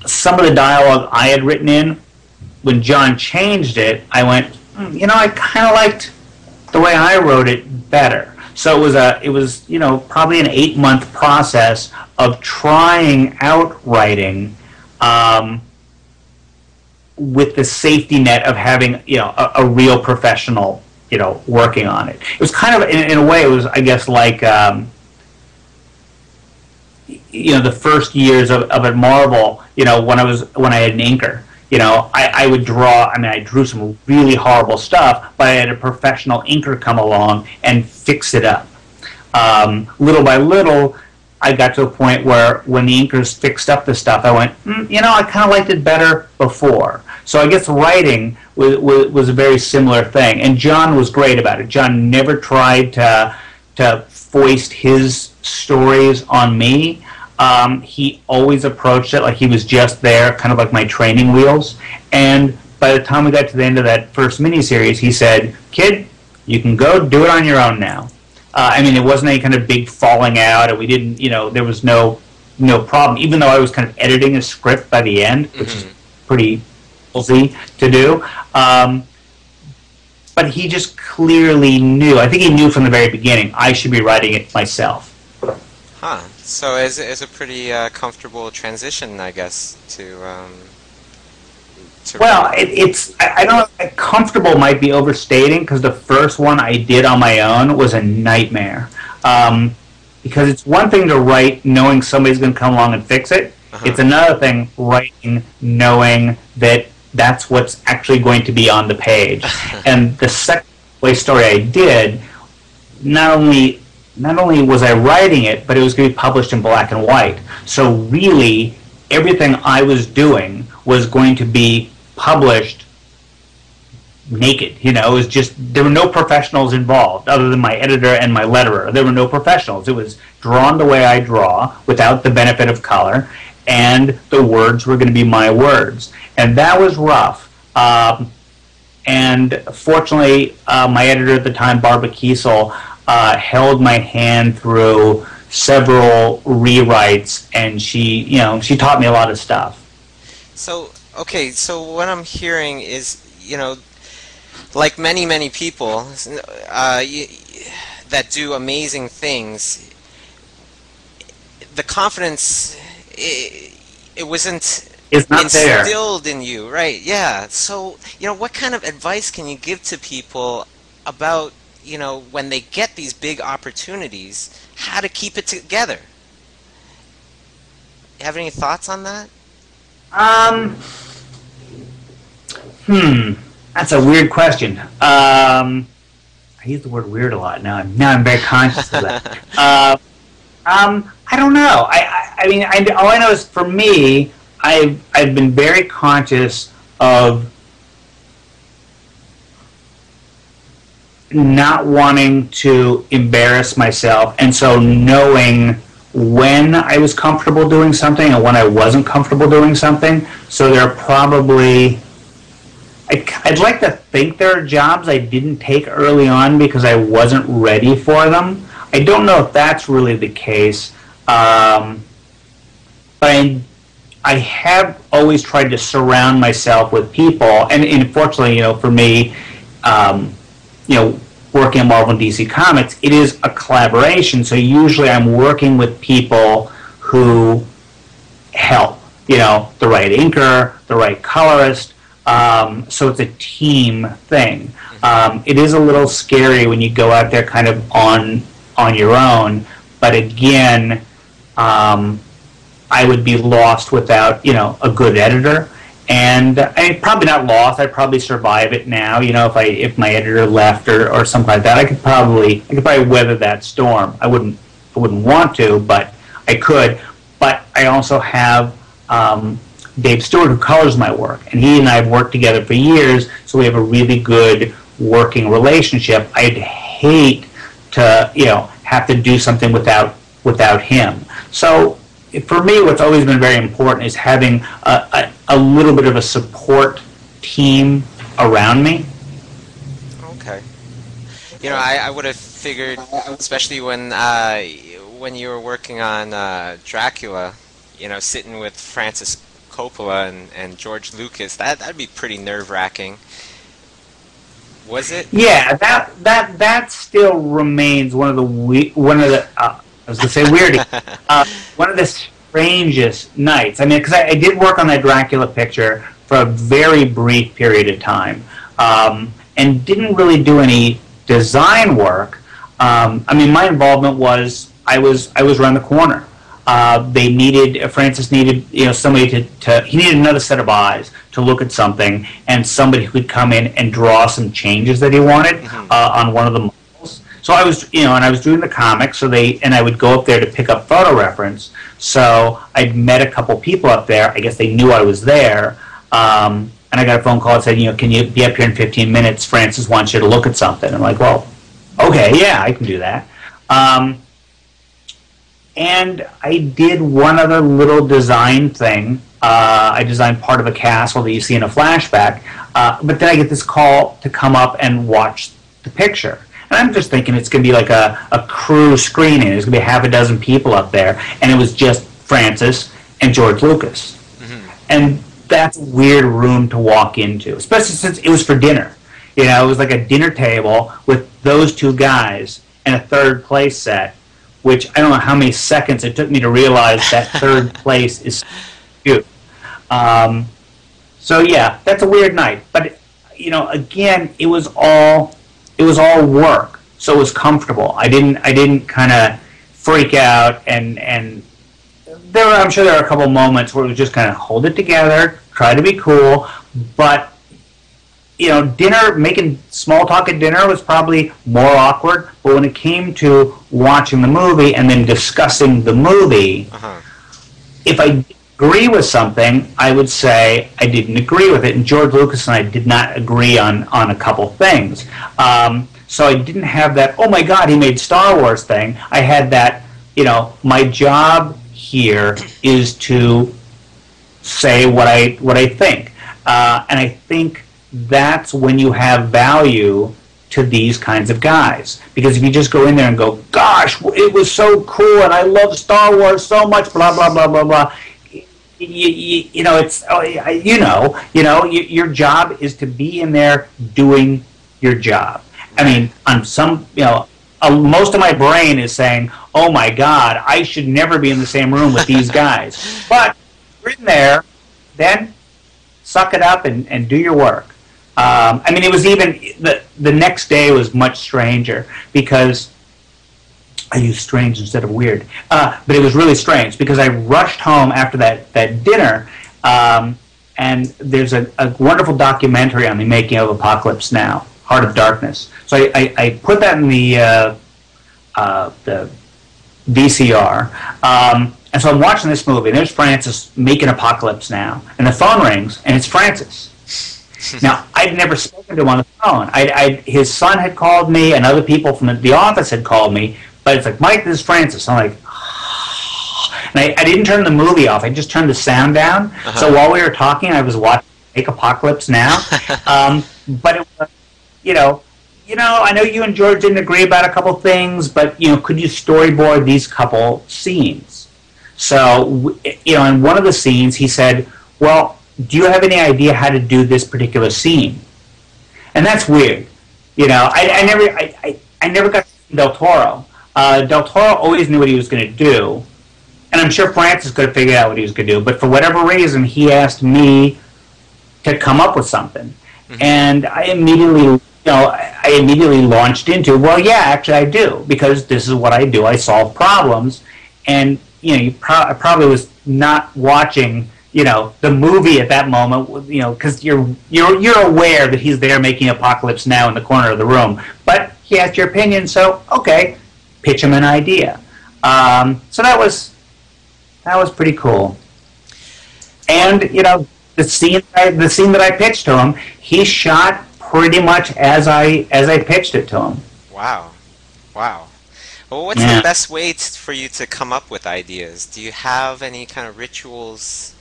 some of the dialogue I had written in, when John changed it, I went, I kind of liked the way I wrote it better. So it was probably an 8-month process of trying out writing with the safety net of having a real professional working on it. It was kind of in a way, it was, I guess, like the first years of at Marvel, when I had an inker. I would draw. I mean, I drew some really horrible stuff, but I had a professional inker come along and fix it up. Little by little, I got to a point where when the inkers fixed up the stuff, I went, I kind of liked it better before. So I guess writing was a very similar thing, and John was great about it. John never tried to foist his stories on me. He always approached it like he was just there, kind of like my training wheels. And by the time we got to the end of that first miniseries, he said, "Kid, you can go do it on your own now." It wasn't any kind of big falling out, and we didn't, there was no problem, even though I was kind of editing a script by the end, which is pretty easy to do. But he just clearly knew, I think he knew from the very beginning, I should be writing it myself. Huh. So it's a pretty comfortable transition, I guess, to well, I don't know, comfortable might be overstating, because the first one I did on my own was a nightmare. Because it's one thing to write knowing somebody's going to come along and fix it. It's another thing writing knowing that that's what's actually going to be on the page. And the second story I did, not only was I writing it, but it was going to be published in black and white. So really, everything I was doing was going to be published naked. It was just, there were no professionals involved other than my editor and my letterer. There were no professionals. It was drawn the way I draw without the benefit of color, and the words were going to be my words. And that was rough. And fortunately, my editor at the time, Barbara Kiesel, held my hand through several rewrites, and she taught me a lot of stuff. So, okay, so what I'm hearing is, like many people that do amazing things, the confidence, it wasn't instilled in you, right? Yeah. So, what kind of advice can you give to people about, when they get these big opportunities, how to keep it together? You have any thoughts on that? That's a weird question. I use the word weird a lot now. I'm very conscious of that. I don't know. All I know is, for me, I've been very conscious of not wanting to embarrass myself, and so knowing when I was comfortable doing something and when I wasn't comfortable doing something. So there are probably, I'd like to think there are jobs I didn't take early on because I wasn't ready for them. I don't know if that's really the case, but I have always tried to surround myself with people, and unfortunately, for me, working on Marvel and DC Comics, it is a collaboration. So usually I'm working with people who help, the right inker, the right colorist. So it's a team thing. It is a little scary when you go out there kind of on your own, but again, I would be lost without, a good editor. And probably not lost. I'd probably survive it now. If my editor left or something like that, I could probably weather that storm. I wouldn't want to, but I could. But I also have Dave Stewart, who colors my work, and he and I have worked together for years, so we have a really good working relationship. I'd hate to have to do something without him. So for me, what's always been very important is having a little bit of a support team around me. Okay. I would have figured, especially when you were working on Dracula, sitting with Francis Coppola and George Lucas. That'd be pretty nerve-wracking. Was it? Yeah, that still remains one of the I was gonna say weird, one of the strangest nights. I mean, because I did work on that Dracula picture for a very brief period of time, and didn't really do any design work. I mean, my involvement was I was around the corner. Francis needed, somebody he needed another set of eyes to look at something, and somebody who could come in and draw some changes that he wanted on one of the models. So I was, and I was doing the comics, and I would go up there to pick up photo reference. So I'd met a couple people up there. I guess they knew I was there, and I got a phone call that said, can you be up here in 15 minutes? Francis wants you to look at something. I'm like, well, okay, yeah, I can do that. And I did one other little design thing. I designed part of a castle that you see in a flashback. But then I get this call to come up and watch the picture. And I'm just thinking it's going to be like a crew screening. There's going to be half a dozen people up there. And it was just Francis and George Lucas. Mm-hmm. And that's a weird room to walk into, especially since it was for dinner. It was like a dinner table with those two guys and a third place set, which I don't know how many seconds it took me to realize that third place is huge. So yeah, that's a weird night. But again, it was all work, so it was comfortable. I didn't kind of freak out, and I'm sure there were a couple moments where it was just kind of hold it together, try to be cool, but. Dinner, making small talk at dinner was probably more awkward, but when it came to watching the movie and then discussing the movie, if I agree with something, I would say I didn't agree with it, and George Lucas and I did not agree on a couple things. So I didn't have that, oh my God, he made Star Wars thing. I had that, my job here is to say what I think. And I think that's when you have value to these kinds of guys. Because if you just go in there and go, gosh, it was so cool and I love Star Wars so much, blah, blah, blah, blah, blah. Your job is to be in there doing your job. I mean, on some, most of my brain is saying, oh my God, I should never be in the same room with these guys. But you're in there, then suck it up and do your work. I mean, it was even, the next day was much stranger because, I used strange instead of weird, but it was really strange because I rushed home after that dinner, and there's a wonderful documentary on the making of Apocalypse Now, Heart of Darkness. So I put that in the VCR, and so I'm watching this movie, and there's Francis making Apocalypse Now, and the phone rings, and it's Francis. Now, I'd never spoken to him on the phone. His son had called me, and other people from the office had called me, but it's like, Mike, this is Francis. I'm like, and I didn't turn the movie off. I just turned the sound down. So while we were talking, I was watching Make Apocalypse Now. But it was, I know you and George didn't agree about a couple things, but, could you storyboard these couple scenes? So, in one of the scenes, he said, well, do you have any idea how to do this particular scene? And that's weird. I never got to see Del Toro. Del Toro always knew what he was going to do, and I'm sure Francis could have figured out what he was going to do, but for whatever reason, he asked me to come up with something. Mm-hmm. And I immediately launched into, well, yeah, actually I do, because this is what I do. I solve problems, and I probably was not watching the movie at that moment, because you're aware that he's there making Apocalypse Now in the corner of the room. But he asked your opinion, so okay, pitch him an idea. So that was pretty cool. And the scene that I pitched to him, he shot pretty much as I pitched it to him. Wow. Well, what's the best way for you to come up with ideas? Do you have any kind of rituals